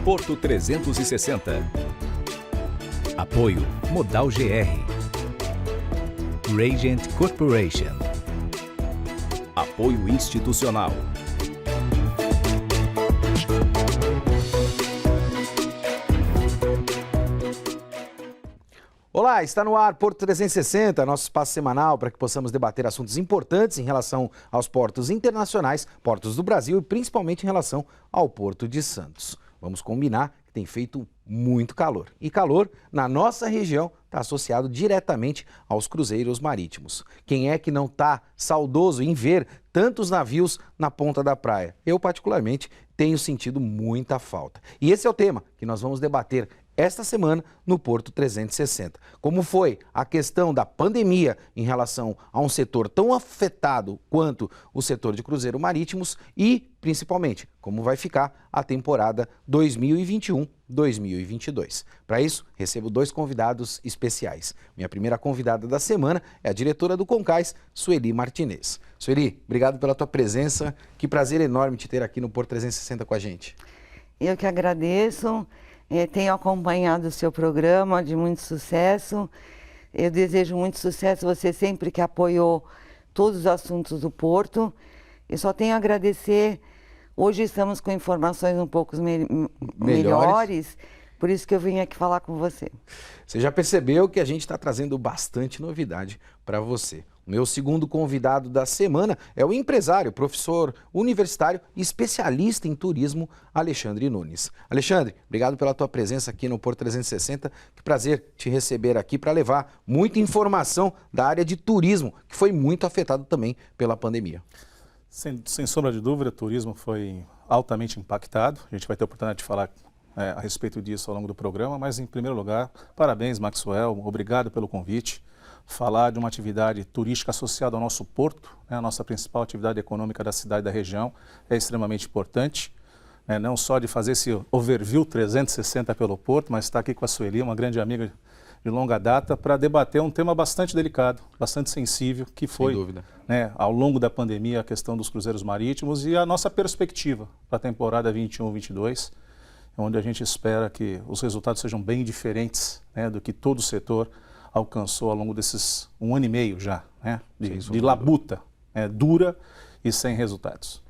Porto 360. Apoio Modal GR. Radiant Corporation. Apoio institucional. Olá, está no ar Porto 360, nosso espaço semanal para que possamos debater assuntos importantes em relação aos portos internacionais, portos do Brasil e principalmente em relação ao Porto de Santos. Vamos combinar que tem feito muito calor. E calor, na nossa região, está associado diretamente aos cruzeiros marítimos. Quem é que não está saudoso em ver tantos navios na ponta da praia? Eu, particularmente, tenho sentido muita falta. E esse é o tema que nós vamos debater esta semana no Porto 360. Como foi a questão da pandemia em relação a um setor tão afetado quanto o setor de cruzeiros marítimos e, principalmente, como vai ficar a temporada 2021-2022. Para isso, recebo dois convidados especiais. Minha primeira convidada da semana é a diretora do Concais, Sueli Martinez. Sueli, obrigado pela tua presença. Que prazer enorme te ter aqui no Porto 360 com a gente. Eu que agradeço. Tenho acompanhado o seu programa, de muito sucesso. Eu desejo muito sucesso, você sempre que apoiou todos os assuntos do Porto. Eu só tenho a agradecer. Hoje estamos com informações um pouco melhores, por isso que eu vim aqui falar com você. Você já percebeu que a gente está trazendo bastante novidade para você. O meu segundo convidado da semana é o empresário, professor universitário e especialista em turismo, Alexandre Nunes. Alexandre, obrigado pela tua presença aqui no Porto 360. Que prazer te receber aqui para levar muita informação da área de turismo, que foi muito afetado também pela pandemia. Sem sombra de dúvida, o turismo foi altamente impactado. A gente vai ter a oportunidade de falar a respeito disso ao longo do programa, mas em primeiro lugar, parabéns, Maxwell, obrigado pelo convite. Falar de uma atividade turística associada ao nosso porto, a nossa principal atividade econômica da cidade e da região, é extremamente importante. Não só de fazer esse overview 360 pelo porto, mas estar aqui com a Sueli, uma grande amiga de longa data, para debater um tema bastante delicado, bastante sensível, que foi, ao longo da pandemia, a questão dos cruzeiros marítimos e a nossa perspectiva para a temporada 21-22, onde a gente espera que os resultados sejam bem diferentes do que todo o setor alcançou ao longo desses 1 ano e meio já, de labuta, dura e sem resultados.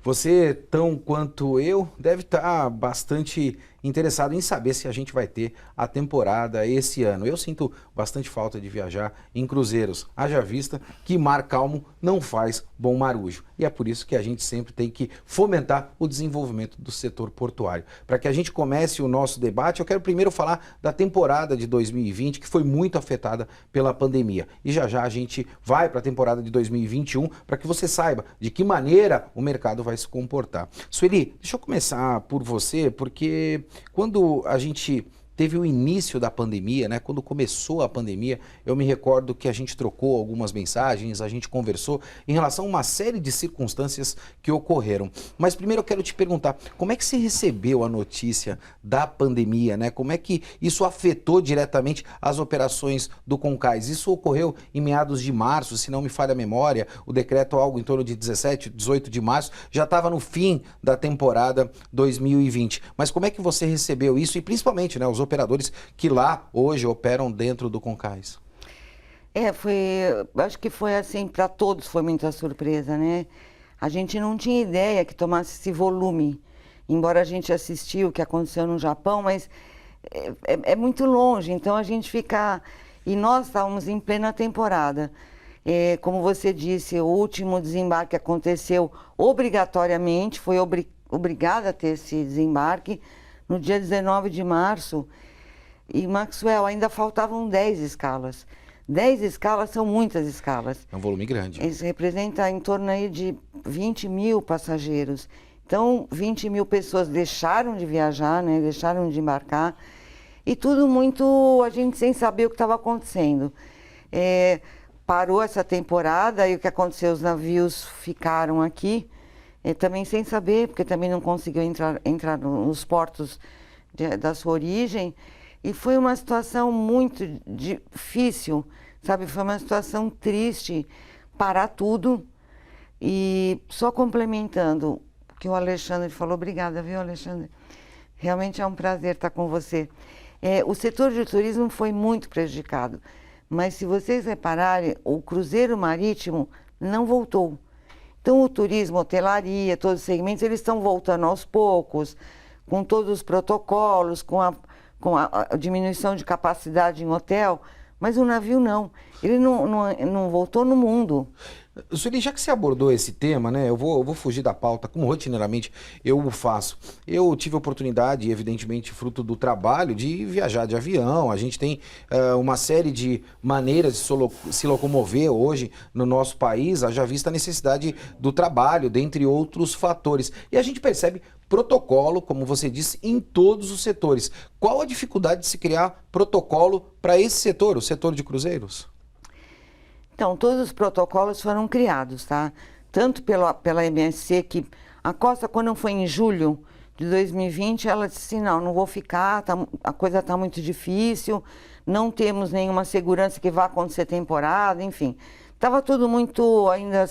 Você, tão quanto eu, deve estar bastante interessado em saber se a gente vai ter a temporada esse ano. Eu sinto bastante falta de viajar em cruzeiros, haja vista que mar calmo não faz bom marujo. E é por isso que a gente sempre tem que fomentar o desenvolvimento do setor portuário. Para que a gente comece o nosso debate, eu quero primeiro falar da temporada de 2020, que foi muito afetada pela pandemia. E já já a gente vai para a temporada de 2021, para que você saiba de que maneira o mercado vai se comportar. Sueli, deixa eu começar por você, porque quando a gente teve o início da pandemia, quando começou a pandemia, eu me recordo que a gente trocou algumas mensagens, a gente conversou em relação a uma série de circunstâncias que ocorreram. Mas primeiro eu quero te perguntar, como é que você recebeu a notícia da pandemia, Como é que isso afetou diretamente as operações do Concais? Isso ocorreu em meados de março, se não me falha a memória, o decreto algo em torno de 17, 18 de março, já estava no fim da temporada 2020. Mas como é que você recebeu isso e principalmente, os operadores que lá hoje operam dentro do Concais? Acho que foi assim, para todos foi muita surpresa, A gente não tinha ideia que tomasse esse volume, embora a gente assistiu o que aconteceu no Japão, mas é muito longe, então a gente fica... E nós estávamos em plena temporada. Como você disse, o último desembarque aconteceu obrigatoriamente, foi obrigada a ter esse desembarque no dia 19 de março, e Maxwell, ainda faltavam 10 escalas. 10 escalas são muitas escalas. É um volume grande. Isso representa em torno aí de 20 mil passageiros. Então, 20 mil pessoas deixaram de viajar, deixaram de embarcar, e tudo muito, a gente sem saber o que estava acontecendo. Parou essa temporada, e o que aconteceu, os navios ficaram aqui, também sem saber, porque também não conseguiu entrar nos portos da sua origem, e foi uma situação muito difícil, sabe? Foi uma situação triste, parar tudo. E só complementando o que o Alexandre falou, obrigada, viu, Alexandre? Realmente é um prazer estar com você. O setor de turismo foi muito prejudicado, mas se vocês repararem, o cruzeiro marítimo não voltou. Então o turismo, hotelaria, todos os segmentos, eles estão voltando aos poucos, com todos os protocolos, com a diminuição de capacidade em hotel, mas o navio não. Ele não voltou no mundo. Sueli, já que você abordou esse tema, né, eu vou fugir da pauta, como rotineiramente eu o faço. Eu tive a oportunidade, evidentemente fruto do trabalho, de viajar de avião. A gente tem uma série de maneiras de se locomover hoje no nosso país, haja vista a necessidade do trabalho, dentre outros fatores. E a gente percebe protocolo, como você disse, em todos os setores. Qual a dificuldade de se criar protocolo para esse setor, o setor de cruzeiros? Então, todos os protocolos foram criados, tá? Tanto pela MSC, que a Costa, quando foi em julho de 2020, ela disse assim, não vou ficar, a coisa está muito difícil, não temos nenhuma segurança que vá acontecer temporada, enfim. Estava tudo muito, ainda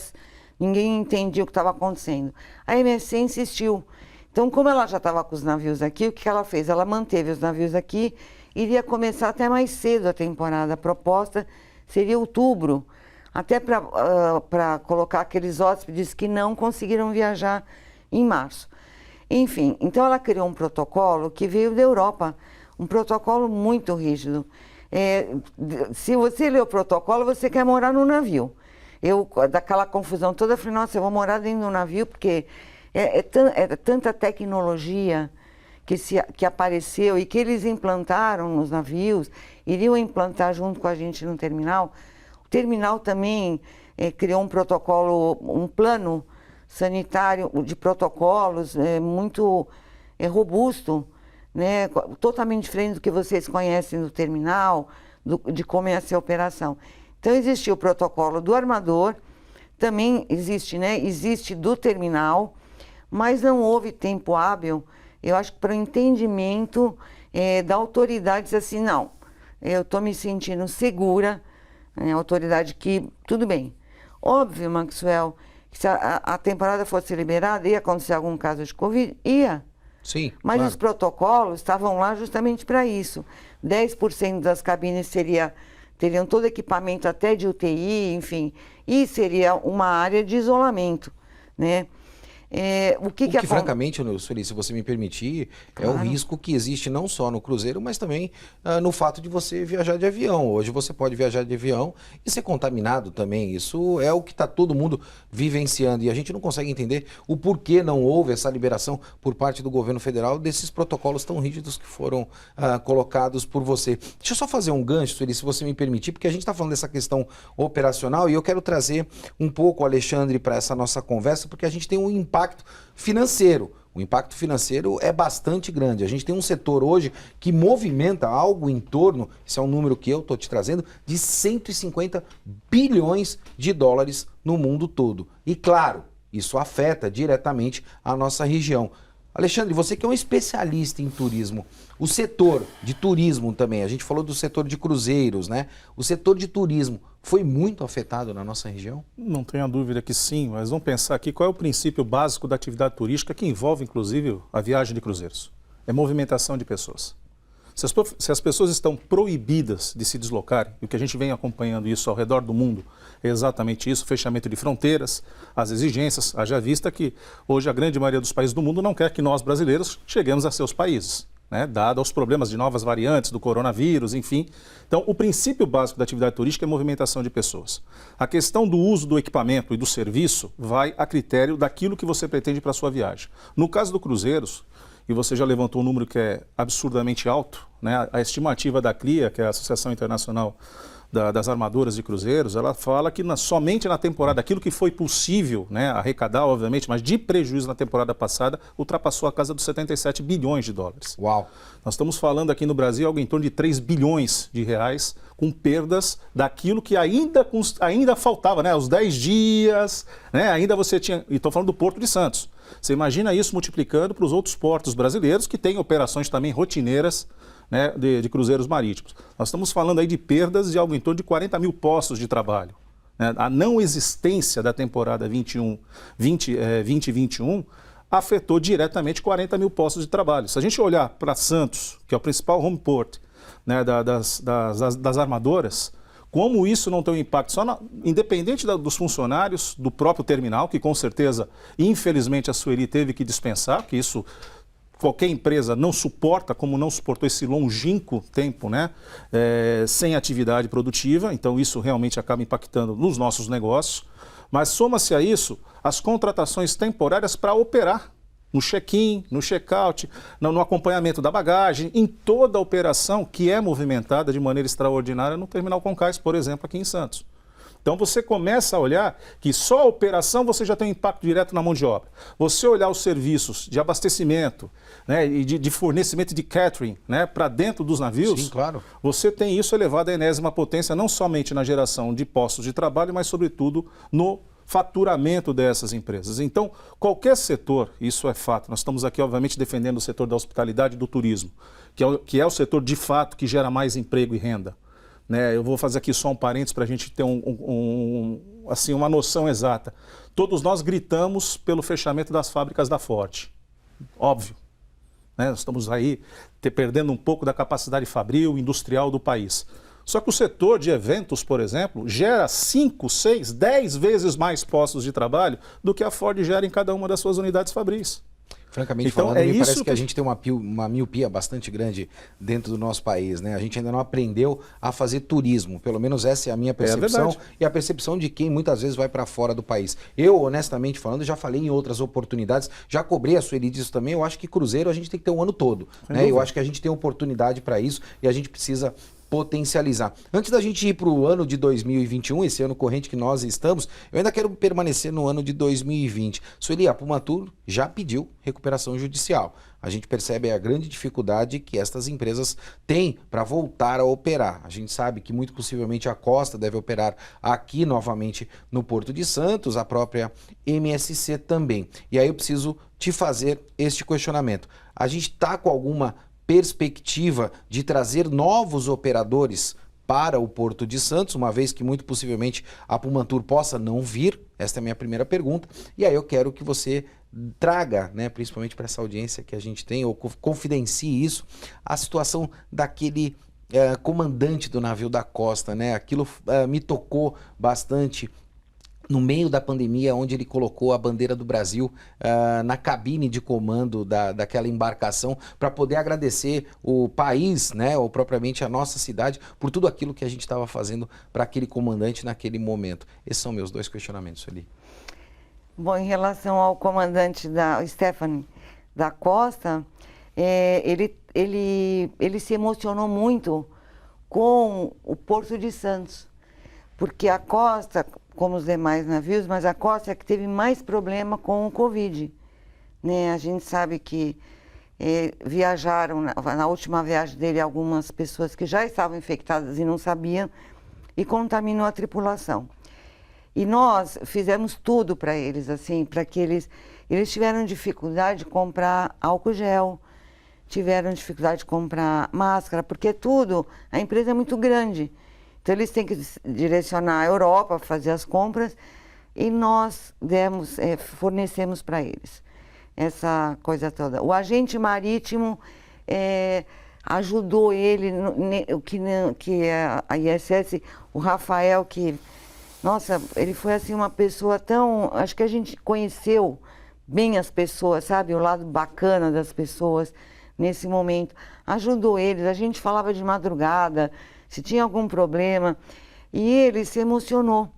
ninguém entendia o que estava acontecendo. A MSC insistiu. Então, como ela já estava com os navios aqui, o que ela fez? Ela manteve os navios aqui, iria começar até mais cedo a temporada. A proposta seria outubro, até para colocar aqueles hóspedes que não conseguiram viajar em março. Enfim, então ela criou um protocolo que veio da Europa, um protocolo muito rígido. Se você lê o protocolo, você quer morar no navio. Daquela confusão toda, eu falei, nossa, eu vou morar dentro do navio, porque é tanta tecnologia que apareceu e que eles implantaram nos navios, iriam implantar junto com a gente no terminal. O terminal também criou um protocolo, um plano sanitário de protocolos muito robusto, né? Totalmente diferente do que vocês conhecem do terminal, de como é essa operação. Então, existiu o protocolo do armador, também existe, né? Existe do terminal, mas não houve tempo hábil, eu acho que para o entendimento da autoridade, assim, não, eu estou me sentindo segura, a autoridade que, tudo bem. Óbvio, Maxwell, que se a temporada fosse liberada, ia acontecer algum caso de Covid? Ia. Sim, mas claro. Os protocolos estavam lá justamente para isso. 10% das cabines teriam todo equipamento até de UTI, enfim, e seria uma área de isolamento, né? O que francamente, Sueli, se você me permitir, claro. É o risco que existe não só no cruzeiro, mas também no fato de você viajar de avião. Hoje você pode viajar de avião e ser contaminado também. Isso é o que está todo mundo vivenciando e a gente não consegue entender o porquê não houve essa liberação por parte do governo federal desses protocolos tão rígidos que foram colocados por você. Deixa eu só fazer um gancho, Sueli, se você me permitir, porque a gente está falando dessa questão operacional e eu quero trazer um pouco o Alexandre para essa nossa conversa, porque a gente tem um impacto financeiro. O impacto financeiro é bastante grande. A gente tem um setor hoje que movimenta algo em torno, esse é um número que eu estou te trazendo, de 150 bilhões de dólares no mundo todo. E claro, isso afeta diretamente a nossa região. Alexandre, você que é um especialista em turismo, o setor de turismo também, a gente falou do setor de cruzeiros, né? O setor de turismo foi muito afetado na nossa região? Não tenha dúvida que sim, mas vamos pensar aqui qual é o princípio básico da atividade turística que envolve, inclusive, a viagem de cruzeiros. É movimentação de pessoas. Se as pessoas estão proibidas de se deslocarem, e o que a gente vem acompanhando isso ao redor do mundo, é exatamente isso, fechamento de fronteiras, as exigências, haja vista que hoje a grande maioria dos países do mundo não quer que nós brasileiros cheguemos a seus países, né, dado aos problemas de novas variantes do coronavírus, enfim. Então, o princípio básico da atividade turística é movimentação de pessoas. A questão do uso do equipamento e do serviço vai a critério daquilo que você pretende para a sua viagem. No caso do cruzeiros, e você já levantou um número que é absurdamente alto, né? A estimativa da CLIA, que é a Associação Internacional das Armadoras de Cruzeiros, ela fala que somente na temporada, aquilo que foi possível, né, arrecadar, obviamente, mas de prejuízo na temporada passada, ultrapassou a casa dos 77 bilhões de dólares. Uau! Nós estamos falando aqui no Brasil algo em torno de 3 bilhões de reais, com perdas daquilo que ainda faltava, né? Os 10 dias, né? Ainda você tinha... E estou falando do Porto de Santos. Você imagina isso multiplicando para os outros portos brasileiros que têm operações também rotineiras, né, de cruzeiros marítimos. Nós estamos falando aí de perdas de algo em torno de 40 mil postos de trabalho. Né? A não existência da temporada 2021 afetou diretamente 40 mil postos de trabalho. Se a gente olhar para Santos, que é o principal home port, né, das armadoras, como isso não tem um impacto independente dos funcionários do próprio terminal, que com certeza, infelizmente, a Sueli teve que dispensar, que isso qualquer empresa não suporta, como não suportou esse longínquo tempo, né, sem atividade produtiva, então isso realmente acaba impactando nos nossos negócios. Mas soma-se a isso as contratações temporárias para operar no check-in, no check-out, no acompanhamento da bagagem, em toda a operação que é movimentada de maneira extraordinária no Terminal Concais, por exemplo, aqui em Santos. Então você começa a olhar que só a operação você já tem um impacto direto na mão de obra. Você olhar os serviços de abastecimento, né, e de fornecimento de catering, né, para dentro dos navios, sim, claro, você tem isso elevado à enésima potência, não somente na geração de postos de trabalho, mas sobretudo no faturamento dessas empresas. Então, qualquer setor, isso é fato, nós estamos aqui obviamente defendendo o setor da hospitalidade e do turismo, que é o setor de fato que gera mais emprego e renda. Né, eu vou fazer aqui só um parênteses para a gente ter assim, uma noção exata. Todos nós gritamos pelo fechamento das fábricas da Ford. Óbvio. Né, nós estamos aí perdendo um pouco da capacidade fabril, industrial do país. Só que o setor de eventos, por exemplo, gera 5, 6, 10 vezes mais postos de trabalho do que a Ford gera em cada uma das suas unidades fabris. Francamente então, falando, me parece que a gente tem uma miopia bastante grande dentro do nosso país, né? A gente ainda não aprendeu a fazer turismo, pelo menos essa é a minha percepção e a percepção de quem muitas vezes vai para fora do país. Eu, honestamente falando, já falei em outras oportunidades, já cobrei a Sueli disso também, eu acho que cruzeiro a gente tem que ter um ano todo, né? Eu acho que a gente tem oportunidade para isso e a gente precisa potencializar. Antes da gente ir para o ano de 2021, esse ano corrente que nós estamos, eu ainda quero permanecer no ano de 2020. Sueli, a Pumatur já pediu recuperação judicial. A gente percebe a grande dificuldade que estas empresas têm para voltar a operar. A gente sabe que muito possivelmente a Costa deve operar aqui novamente no Porto de Santos, a própria MSC também. E aí eu preciso te fazer este questionamento. A gente está com alguma perspectiva de trazer novos operadores para o Porto de Santos, uma vez que muito possivelmente a Pumantur possa não vir? Esta é a minha primeira pergunta. E aí eu quero que você traga, né, principalmente para essa audiência que a gente tem, ou confidencie isso, a situação daquele comandante do navio da Costa, né? Aquilo me tocou bastante no meio da pandemia, onde ele colocou a bandeira do Brasil na cabine de comando daquela embarcação, para poder agradecer o país, né, ou propriamente a nossa cidade, por tudo aquilo que a gente estava fazendo para aquele comandante naquele momento. Esses são meus dois questionamentos, Sueli. Bom, em relação ao comandante Stephanie da Costa, ele se emocionou muito com o Porto de Santos, porque a Costa, como os demais navios, mas a Costa é que teve mais problema com o Covid. Né? A gente sabe que viajaram, na última viagem dele, algumas pessoas que já estavam infectadas e não sabiam, e contaminou a tripulação. E nós fizemos tudo para eles, assim, para que eles tiveram dificuldade de comprar álcool gel, tiveram dificuldade de comprar máscara, porque tudo, a empresa é muito grande. Então eles têm que direcionar a Europa, fazer as compras, e nós fornecemos para eles essa coisa toda. O agente marítimo ajudou ele, a ISS, o Rafael, que, nossa, ele foi assim uma pessoa tão... Acho que a gente conheceu bem as pessoas, sabe? O lado bacana das pessoas nesse momento. Ajudou eles, a gente falava de madrugada, se tinha algum problema, e ele se emocionou.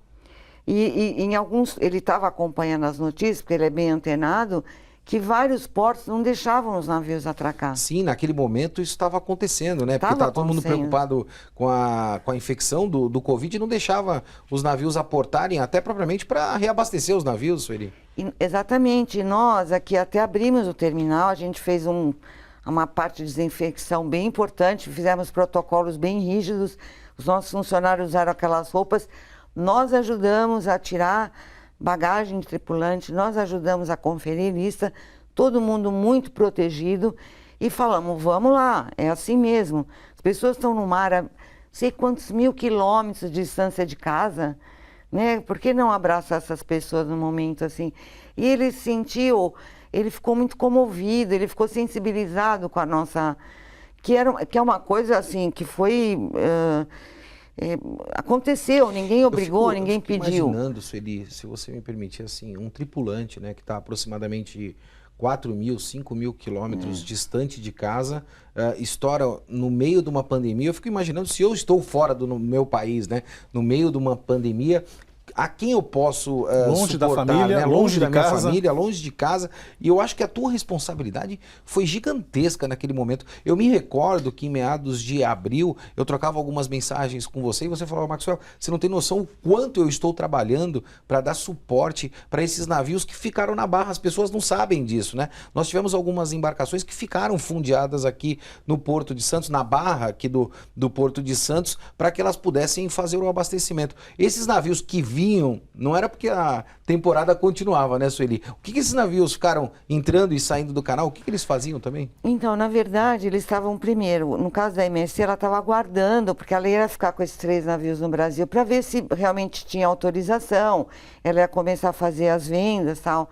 E em alguns, ele estava acompanhando as notícias, porque ele é bem antenado, que vários portos não deixavam os navios atracar. Sim, naquele momento isso estava acontecendo, né? Porque estava todo mundo preocupado com a infecção do Covid e não deixava os navios aportarem, até propriamente para reabastecer os navios, Sueli. Exatamente. Nós aqui até abrimos o terminal, a gente fez uma parte de desinfecção bem importante, fizemos protocolos bem rígidos, os nossos funcionários usaram aquelas roupas, nós ajudamos a tirar bagagem de tripulante, nós ajudamos a conferir lista, todo mundo muito protegido, e falamos, vamos lá, é assim mesmo. As pessoas estão no mar a sei quantos 1000 quilômetros de distância de casa, né? Por que não abraçar essas pessoas num momento assim? E ele sentiu... ele ficou muito comovido, ele ficou sensibilizado com a nossa... Que é uma coisa assim, que foi... aconteceu, ninguém obrigou, ninguém pediu. Imaginando, Sueli, se você me permitir, assim, um tripulante, né, que está aproximadamente 4.000, 5.000 quilômetros distante de casa, estoura no meio de uma pandemia. Eu fico imaginando, se eu estou fora do meu país, né, no meio de uma pandemia, a quem eu posso longe da suportar, família, né? longe da de minha casa. família, longe de casa. E eu acho que a tua responsabilidade foi gigantesca naquele momento. Eu me recordo que em meados de abril eu trocava algumas mensagens com você e você falava: Maxwell, você não tem noção o quanto eu estou trabalhando para dar suporte para esses navios que ficaram na barra. As pessoas não sabem disso, né? Nós tivemos algumas embarcações que ficaram fundeadas aqui no Porto de Santos, na barra aqui do Porto de Santos, para que elas pudessem fazer o abastecimento. Esses navios que vinham, não era porque a temporada continuava, né, Sueli? O que esses navios ficaram entrando e saindo do canal? O que eles faziam também? Então, na verdade, eles estavam primeiro, no caso da MSC, ela estava aguardando, porque ela ia ficar com esses 3 navios no Brasil para ver se realmente tinha autorização, ela ia começar a fazer as vendas e tal.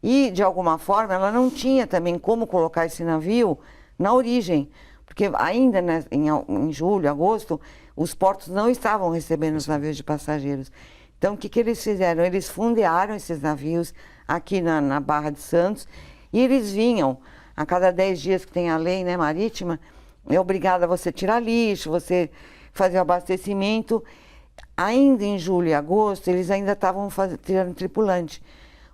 E, de alguma forma, ela não tinha também como colocar esse navio na origem, porque ainda em julho, agosto, os portos não estavam recebendo os navios de passageiros. Então, o que eles fizeram? Eles fundearam esses navios aqui na Barra de Santos e eles vinham, a cada 10 dias que tem a lei, né, marítima, é obrigada a você tirar lixo, você fazer o abastecimento. Ainda em julho e agosto, eles ainda estavam tirando tripulante,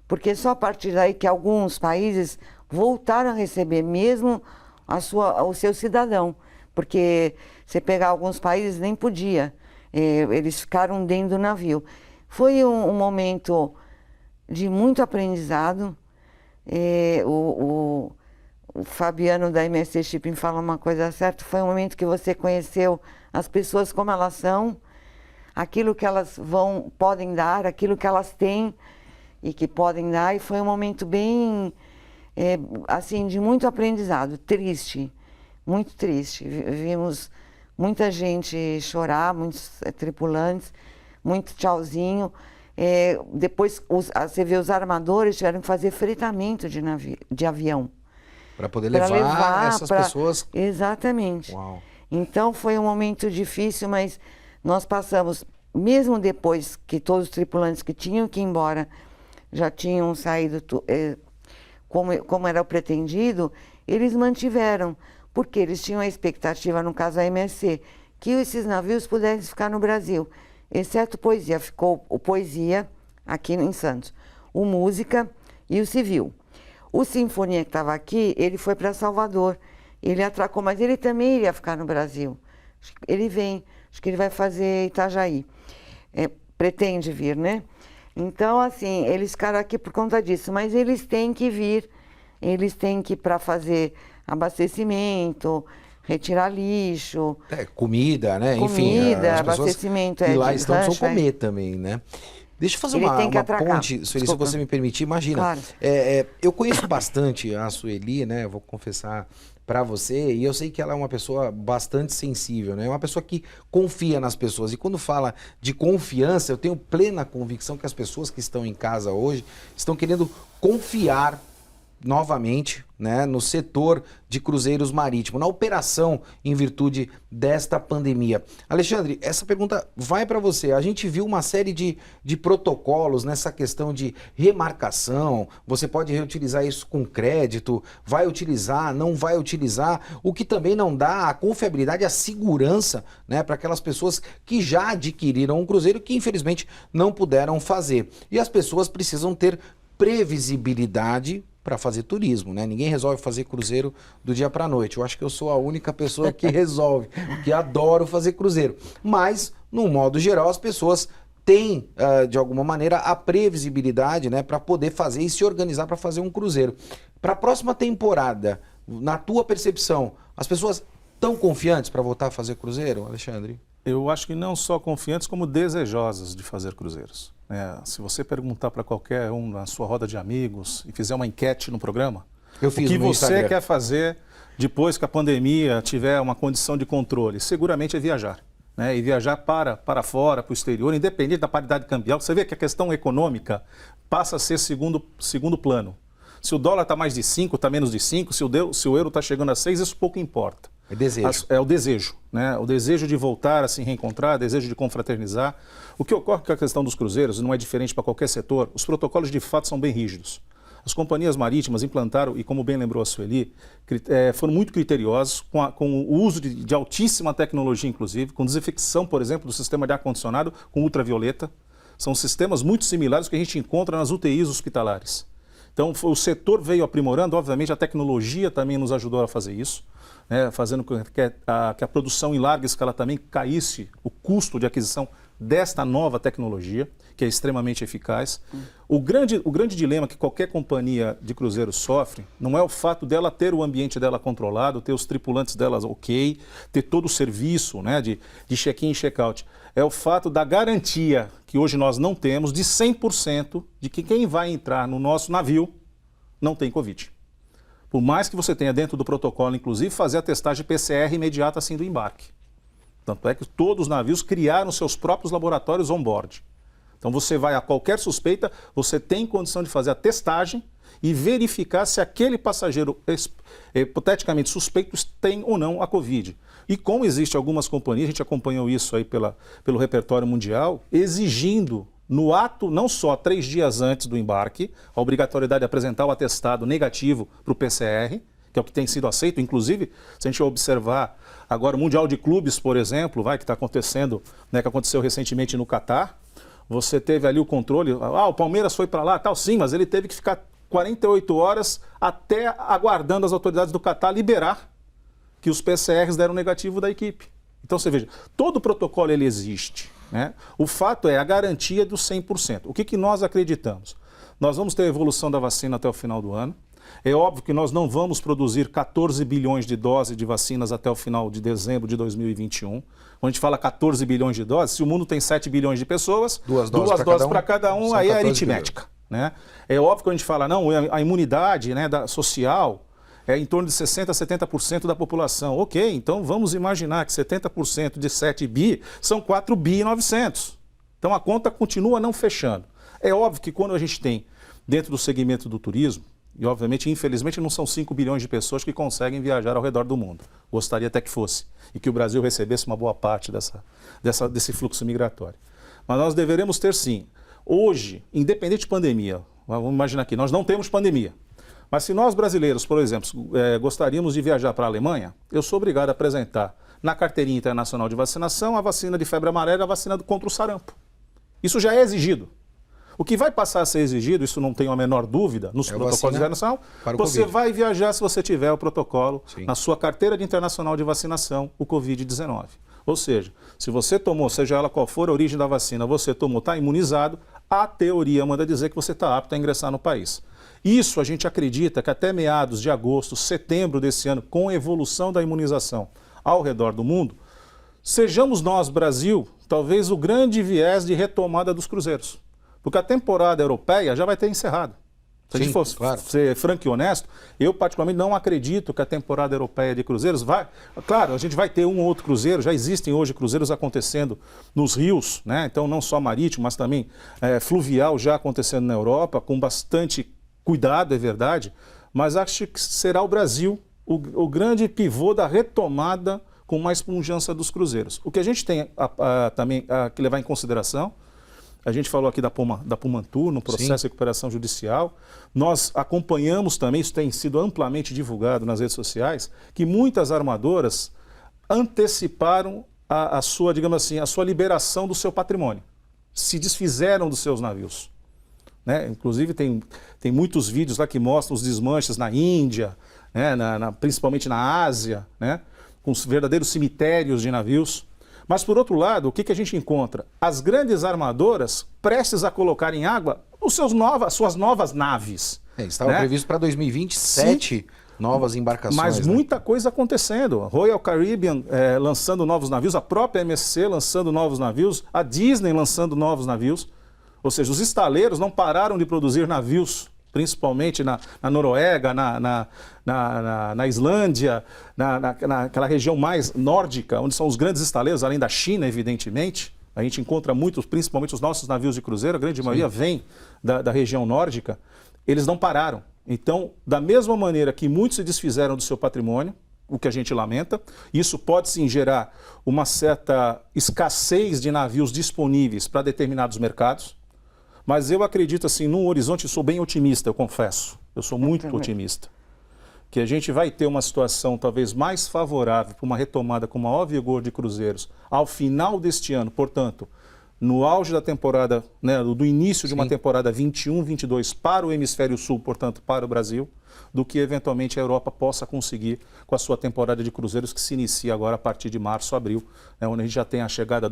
porque só a partir daí que alguns países voltaram a receber mesmo o seu cidadão, porque você pegar alguns países nem podia, eles ficaram dentro do navio. Foi um momento de muito aprendizado. O Fabiano da MSC Shipping fala uma coisa certa, foi um momento que você conheceu as pessoas como elas são, aquilo que elas podem dar, aquilo que elas têm e que podem dar, e foi um momento bem, assim, de muito aprendizado, triste, muito triste. Vimos muita gente chorar, muitos tripulantes, muito tchauzinho. Depois você vê os armadores tiveram que fazer fretamento de avião. Para poder levar essas pessoas. Exatamente. Uau. Então foi um momento difícil, mas nós passamos, mesmo depois que todos os tripulantes que tinham que ir embora já tinham saído como era o pretendido, eles mantiveram, porque eles tinham a expectativa, no caso da MSC, que esses navios pudessem ficar no Brasil. Exceto Poesia, ficou o Poesia aqui em Santos, o Música e o Civil. O Sinfonia, que estava aqui, ele foi para Salvador, ele atracou, mas ele também iria ficar no Brasil. Ele vem, acho que ele vai fazer Itajaí, pretende vir, né? Então, assim, eles ficaram aqui por conta disso, mas eles têm que vir, eles têm que ir para fazer abastecimento, retirar lixo. Comida, né? Comida, enfim, abastecimento. E lá estão precisam comer também, né? Deixa eu fazer uma ponte, Sueli, se você me permitir. Imagina, claro. Eu conheço bastante a Sueli, né? Eu vou confessar para você, e eu sei que ela é uma pessoa bastante sensível, né? É uma pessoa que confia nas pessoas. E quando fala de confiança, eu tenho plena convicção que as pessoas que estão em casa hoje estão querendo confiar novamente, né, no setor de cruzeiros marítimos, na operação em virtude desta pandemia. Alexandre, essa pergunta vai para você. A gente viu uma série de protocolos nessa questão de remarcação, você pode reutilizar isso com crédito, vai utilizar, não vai utilizar, o que também não dá a confiabilidade, a segurança, né, para aquelas pessoas que já adquiriram um cruzeiro que infelizmente não puderam fazer. E as pessoas precisam ter previsibilidade para fazer turismo, né? Ninguém resolve fazer cruzeiro do dia para a noite. Eu acho que eu sou a única pessoa que resolve, que adoro fazer cruzeiro. Mas, no modo geral, as pessoas têm, de alguma maneira, a previsibilidade, né, para poder fazer e se organizar para fazer um cruzeiro. Para a próxima temporada, na tua percepção, as pessoas estão confiantes para voltar a fazer cruzeiro, Alexandre? Eu acho que não só confiantes, como desejosas de fazer cruzeiros. Se você perguntar para qualquer um na sua roda de amigos e fizer uma enquete no programa, o que você quer fazer depois que a pandemia tiver uma condição de controle, seguramente é viajar. E viajar para fora, para o exterior, independente da paridade cambial. Você vê que a questão econômica passa a ser segundo plano. Se o dólar está mais de 5, está menos de 5, se o euro está chegando a 6, isso pouco importa. É desejo. É o desejo, né? O desejo de voltar a se reencontrar, o desejo de confraternizar. O que ocorre com a questão dos cruzeiros, não é diferente para qualquer setor, os protocolos de fato são bem rígidos. As companhias marítimas implantaram, e como bem lembrou a Sueli, foram muito criteriosos, com o uso de altíssima tecnologia, inclusive, com desinfecção, por exemplo, do sistema de ar-condicionado com ultravioleta. São sistemas muito similares que a gente encontra nas UTIs hospitalares. Então, o setor veio aprimorando, obviamente a tecnologia também nos ajudou a fazer isso, né, fazendo com que a produção em larga escala também caísse o custo de aquisição desta nova tecnologia, que é extremamente eficaz. O grande dilema que qualquer companhia de cruzeiro sofre não é o fato dela ter o ambiente dela controlado, ter os tripulantes delas ok, ter todo o serviço, né, de check-in e check-out. É o fato da garantia, que hoje nós não temos, de 100% de que quem vai entrar no nosso navio não tem Covid. Por mais que você tenha dentro do protocolo, inclusive, fazer a testagem PCR imediata assim do embarque. Tanto é que todos os navios criaram seus próprios laboratórios on-board. Então você vai a qualquer suspeita, você tem condição de fazer a testagem e verificar se aquele passageiro hipoteticamente suspeito tem ou não a Covid. E como existe algumas companhias, a gente acompanhou isso aí pelo repertório mundial, exigindo no ato, não só 3 dias antes do embarque, a obrigatoriedade de apresentar o atestado negativo para o PCR, que é o que tem sido aceito. Inclusive, se a gente observar agora o Mundial de Clubes, por exemplo, que está acontecendo, né, que aconteceu recentemente no Catar, você teve ali o controle, o Palmeiras foi para lá, tal, sim, mas ele teve que ficar 48 horas até aguardando as autoridades do Catar liberar que os PCRs deram negativo da equipe. Então você veja, todo o protocolo ele existe, né? O fato é a garantia do 100%. O que nós acreditamos? Nós vamos ter a evolução da vacina até o final do ano. É óbvio que nós não vamos produzir 14 bilhões de doses de vacinas até o final de dezembro de 2021. Quando a gente fala 14 bilhões de doses, se o mundo tem 7 bilhões de pessoas, duas doses para cada um, aí é aritmética, né? É óbvio que a gente fala, não, a imunidade, né, social é em torno de 60% a 70% da população. Ok, então vamos imaginar que 70% de 7 bi são 4 bi e 900. Então a conta continua não fechando. É óbvio que quando a gente tem, dentro do segmento do turismo, e obviamente, infelizmente, não são 5 bilhões de pessoas que conseguem viajar ao redor do mundo. Gostaria até que fosse. E que o Brasil recebesse uma boa parte desse fluxo migratório. Mas nós deveremos ter sim. Hoje, independente de pandemia, vamos imaginar aqui, nós não temos pandemia. Mas se nós brasileiros, por exemplo, gostaríamos de viajar para a Alemanha, eu sou obrigado a apresentar na carteirinha internacional de vacinação a vacina de febre amarela e a vacina contra o sarampo. Isso já é exigido. O que vai passar a ser exigido, isso não tenho a menor dúvida, nos protocolos internacionais, você vai viajar se você tiver o protocolo na sua carteira de internacional de vacinação, o Covid-19. Ou seja, se você tomou, seja ela qual for a origem da vacina, você tomou, está imunizado, a teoria manda dizer que você está apto a ingressar no país. Isso a gente acredita que até meados de agosto, setembro desse ano, com a evolução da imunização ao redor do mundo, sejamos nós, Brasil, talvez o grande viés de retomada dos cruzeiros. Porque a temporada europeia já vai ter encerrado. Se a gente fosse ser franco e honesto, eu particularmente não acredito que a temporada europeia de cruzeiros vai... Claro, a gente vai ter um ou outro cruzeiro, já existem hoje cruzeiros acontecendo nos rios, né? Então não só marítimo, mas também fluvial já acontecendo na Europa, com bastante cuidado, é verdade, mas acho que será o Brasil o grande pivô da retomada com mais pujança dos cruzeiros. O que a gente tem também que levar em consideração, a gente falou aqui da Pumantur, no processo de recuperação judicial. Nós acompanhamos também, isso tem sido amplamente divulgado nas redes sociais, que muitas armadoras anteciparam a sua, digamos assim, a sua liberação do seu patrimônio. Se desfizeram dos seus navios. Né? Inclusive tem muitos vídeos lá que mostram os desmanches na Índia, né? Principalmente na Ásia, né? Com verdadeiros cemitérios de navios. Mas, por outro lado, o que a gente encontra? As grandes armadoras prestes a colocar em água suas novas naves. Estava previsto para 2027 novas embarcações. Mas muita coisa acontecendo. Royal Caribbean lançando novos navios, a própria MSC lançando novos navios, a Disney lançando novos navios. Ou seja, os estaleiros não pararam de produzir navios, principalmente na Noruega, na Islândia, naquela região mais nórdica, onde são os grandes estaleiros, além da China, evidentemente. A gente encontra muitos, principalmente os nossos navios de cruzeiro, a grande maioria vem da região nórdica. Eles não pararam. Então, da mesma maneira que muitos se desfizeram do seu patrimônio, o que a gente lamenta, isso pode sim gerar uma certa escassez de navios disponíveis para determinados mercados, mas eu acredito assim, num horizonte, sou bem otimista, eu confesso, eu sou muito otimista, que a gente vai ter uma situação talvez mais favorável para uma retomada com maior vigor de cruzeiros ao final deste ano, portanto, no auge da temporada, né, do início de uma temporada 21-22 para o hemisfério sul, portanto, para o Brasil, do que eventualmente a Europa possa conseguir com a sua temporada de cruzeiros que se inicia agora a partir de março, abril, né, onde a gente já tem a chegada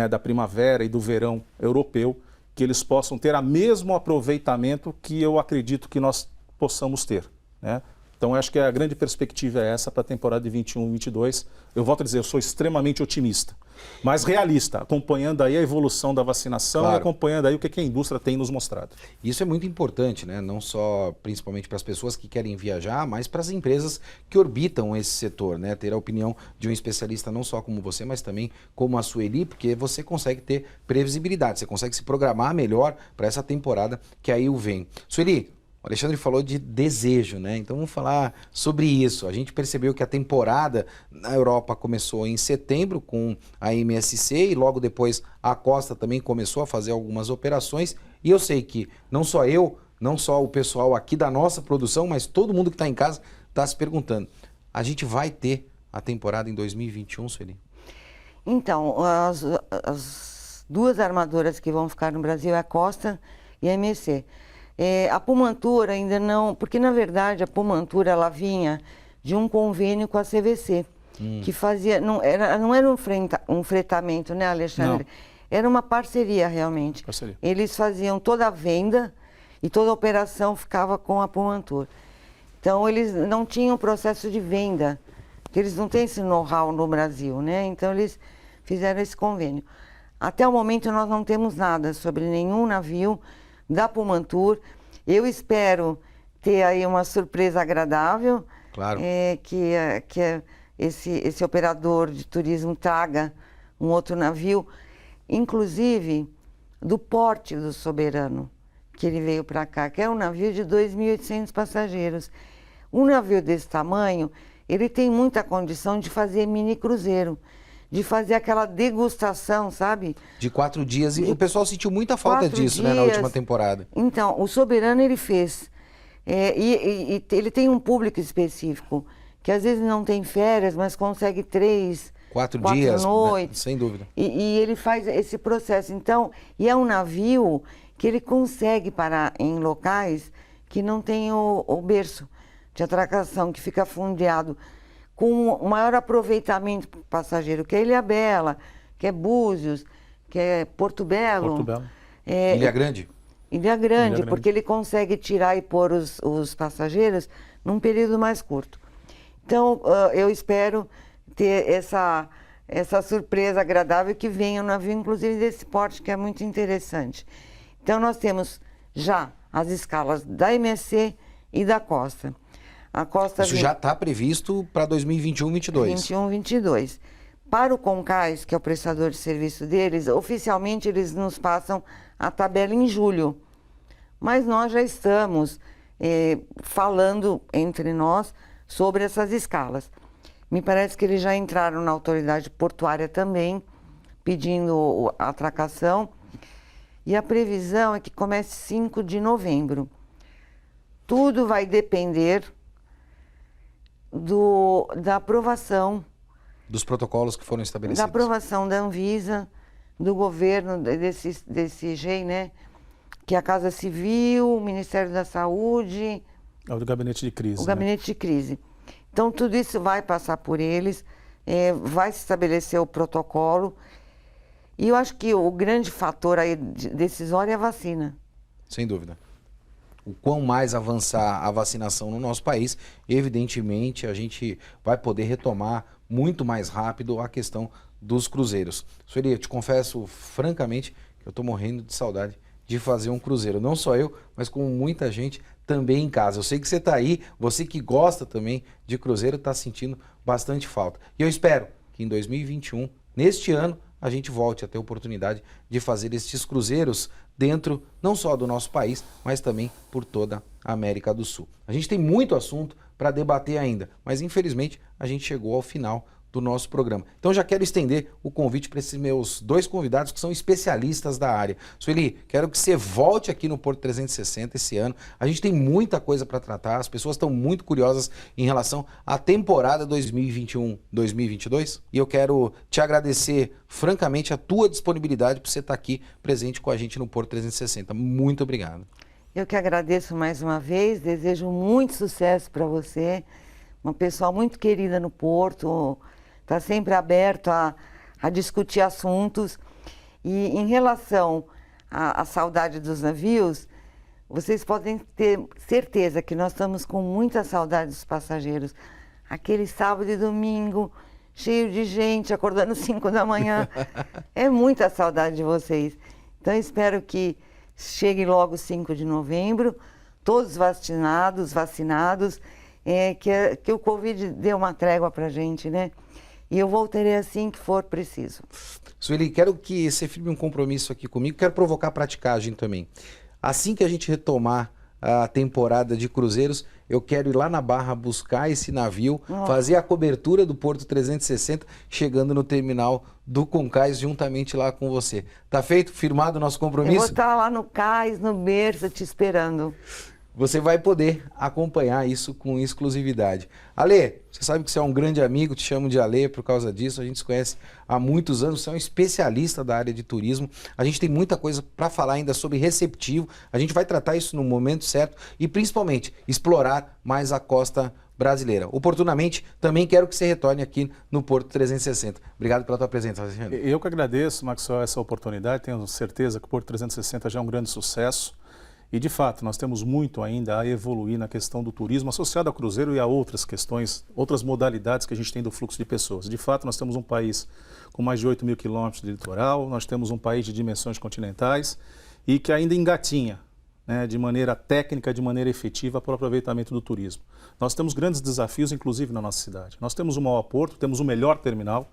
da primavera e do verão europeu, que eles possam ter o mesmo aproveitamento que eu acredito que nós possamos ter, né? Então, eu acho que a grande perspectiva é essa para a temporada de 21-22. Eu volto a dizer, eu sou extremamente otimista, mas realista, acompanhando aí a evolução da vacinação e acompanhando aí o que a indústria tem nos mostrado. Isso é muito importante, né? Não só, principalmente para as pessoas que querem viajar, mas para as empresas que orbitam esse setor, né? Ter a opinião de um especialista não só como você, mas também como a Sueli, porque você consegue ter previsibilidade, você consegue se programar melhor para essa temporada que aí vem. Sueli, o Alexandre falou de desejo, né? Então vamos falar sobre isso. A gente percebeu que a temporada na Europa começou em setembro com a MSC e logo depois a Costa também começou a fazer algumas operações. E eu sei que não só eu, não só o pessoal aqui da nossa produção, mas todo mundo que está em casa está se perguntando. A gente vai ter a temporada em 2021, Sueli? Então, as duas armadoras que vão ficar no Brasil é a Costa e a MSC. A Pumantur ainda não, porque na verdade a Pumantur ela vinha de um convênio com a CVC, que fazia, não era um fretamento, né, Alexandre? Não. Era uma parceria realmente. Parceria. Eles faziam toda a venda e toda a operação ficava com a Pumantur. Então eles não tinham processo de venda, porque eles não têm esse know-how no Brasil, né? Então eles fizeram esse convênio. Até o momento nós não temos nada sobre nenhum navio da Pumantur. Eu espero ter aí uma surpresa agradável, claro. Que esse operador de turismo traga um outro navio, inclusive do porte do Soberano, que ele veio para cá, que é um navio de 2.800 passageiros. Um navio desse tamanho, ele tem muita condição de fazer mini cruzeiro, de fazer aquela degustação, sabe? De 4 dias. E o pessoal sentiu muita falta disso, né, na última temporada. Então, o Soberano ele fez. E ele tem um público específico, que às vezes não tem férias, mas consegue 4 dias, noites. Né? Sem dúvida. E ele faz esse processo. Então, e é um navio que ele consegue parar em locais que não tem o berço de atracação, que fica fundeado, com o maior aproveitamento para o passageiro, que é Ilhabela, que é Búzios, que é Porto Belo. Ilha Grande? Ilha Grande, porque ele consegue tirar e pôr os passageiros num período mais curto. Então, eu espero ter essa surpresa agradável que venha um navio, inclusive desse porte, que é muito interessante. Então, nós temos já as escalas da MSC e da Costa. A Costa Isso já está previsto para 2021-22. 21-22. Para o Concais, que é o prestador de serviço deles, oficialmente eles nos passam a tabela em julho. Mas nós já estamos falando entre nós sobre essas escalas. Me parece que eles já entraram na autoridade portuária também, pedindo a atracação. E a previsão é que comece 5 de novembro. Tudo vai depender da aprovação. Dos protocolos que foram estabelecidos. Da aprovação da Anvisa, do governo, desse GEI, né? Que é a Casa Civil, o Ministério da Saúde. É o do Gabinete de Crise. O Gabinete de Crise. Então, tudo isso vai passar por eles, vai se estabelecer o protocolo. E eu acho que o grande fator aí decisório é a vacina. Sem dúvida. O quão mais avançar a vacinação no nosso país, evidentemente a gente vai poder retomar muito mais rápido a questão dos cruzeiros. Sueli, eu te confesso francamente que eu estou morrendo de saudade de fazer um cruzeiro. Não só eu, mas com muita gente também em casa. Eu sei que você está aí, você que gosta também de cruzeiro, está sentindo bastante falta. E eu espero que em 2021, neste ano, a gente volte a ter a oportunidade de fazer estes cruzeiros dentro não só do nosso país, mas também por toda a América do Sul. A gente tem muito assunto para debater ainda, mas infelizmente a gente chegou ao final do nosso programa. Então já quero estender o convite para esses meus dois convidados que são especialistas da área. Sueli, quero que você volte aqui no Porto 360 esse ano. A gente tem muita coisa para tratar, as pessoas estão muito curiosas em relação à temporada 2021-2022 e eu quero te agradecer francamente a tua disponibilidade por você estar aqui presente com a gente no Porto 360. Muito obrigado. Eu que agradeço mais uma vez, desejo muito sucesso para você, uma pessoa muito querida no Porto, está sempre aberto a discutir assuntos. E em relação à saudade dos navios, vocês podem ter certeza que nós estamos com muita saudade dos passageiros. Aquele sábado e domingo, cheio de gente, acordando 5 da manhã. É muita saudade de vocês. Então, espero que chegue logo 5 de novembro, todos vacinados, que o Covid dê uma trégua para a gente, né? E eu voltarei assim que for preciso. Sueli, quero que você firme um compromisso aqui comigo, quero provocar a praticagem também. Assim que a gente retomar a temporada de cruzeiros, eu quero ir lá na Barra buscar esse navio, fazer a cobertura do Porto 360, chegando no terminal do Concais juntamente lá com você. Tá feito? Firmado o nosso compromisso? Eu vou estar lá no cais, no berço, te esperando. Você vai poder acompanhar isso com exclusividade. Ale, você sabe que você é um grande amigo, te chamo de Ale por causa disso, a gente se conhece há muitos anos, você é um especialista da área de turismo, a gente tem muita coisa para falar ainda sobre receptivo, a gente vai tratar isso no momento certo e principalmente explorar mais a costa brasileira. Oportunamente, também quero que você retorne aqui no Porto 360. Obrigado pela tua presença, Alexandre. Eu que agradeço, Maxwell, essa oportunidade, tenho certeza que o Porto 360 já é um grande sucesso. E, de fato, nós temos muito ainda a evoluir na questão do turismo associado ao cruzeiro e a outras questões, outras modalidades que a gente tem do fluxo de pessoas. De fato, nós temos um país com mais de 8 mil quilômetros de litoral, nós temos um país de dimensões continentais e que ainda engatinha, né, de maneira técnica, de maneira efetiva, para o aproveitamento do turismo. Nós temos grandes desafios, inclusive, na nossa cidade. Nós temos o maior porto, temos o melhor terminal,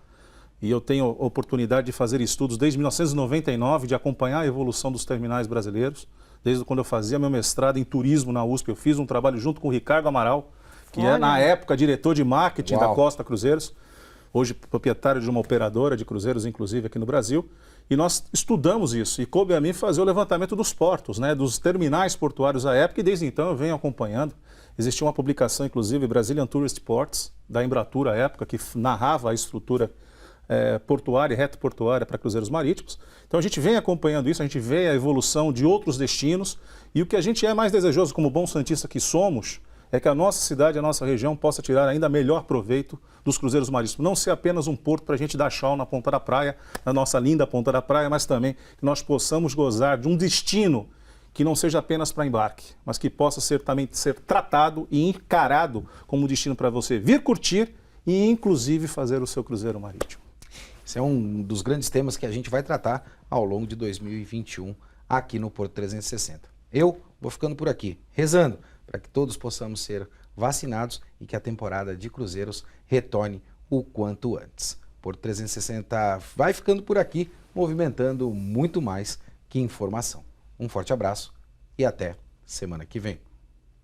e eu tenho a oportunidade de fazer estudos desde 1999, de acompanhar a evolução dos terminais brasileiros. Desde quando eu fazia meu mestrado em turismo na USP, eu fiz um trabalho junto com o Ricardo Amaral, que é, na época, diretor de marketing da Costa Cruzeiros, hoje proprietário de uma operadora de cruzeiros, inclusive, aqui no Brasil. E nós estudamos isso, e coube a mim fazer o levantamento dos portos, né, dos terminais portuários à época, e desde então eu venho acompanhando. Existia uma publicação, inclusive, Brazilian Tourist Ports, da Embratur à época, que narrava a estrutura portuária, reta portuária para cruzeiros marítimos. Então a gente vem acompanhando isso, a gente vê a evolução de outros destinos e o que a gente é mais desejoso como bom santista que somos é que a nossa cidade, a nossa região possa tirar ainda melhor proveito dos cruzeiros marítimos. Não ser apenas um porto para a gente dar tchau na ponta da praia, na nossa linda ponta da praia, mas também que nós possamos gozar de um destino que não seja apenas para embarque, mas que possa também ser tratado e encarado como um destino para você vir curtir e inclusive fazer o seu cruzeiro marítimo. Esse é um dos grandes temas que a gente vai tratar ao longo de 2021 aqui no Porto 360. Eu vou ficando por aqui, rezando para que todos possamos ser vacinados e que a temporada de cruzeiros retorne o quanto antes. Porto 360 vai ficando por aqui, movimentando muito mais que informação. Um forte abraço e até semana que vem.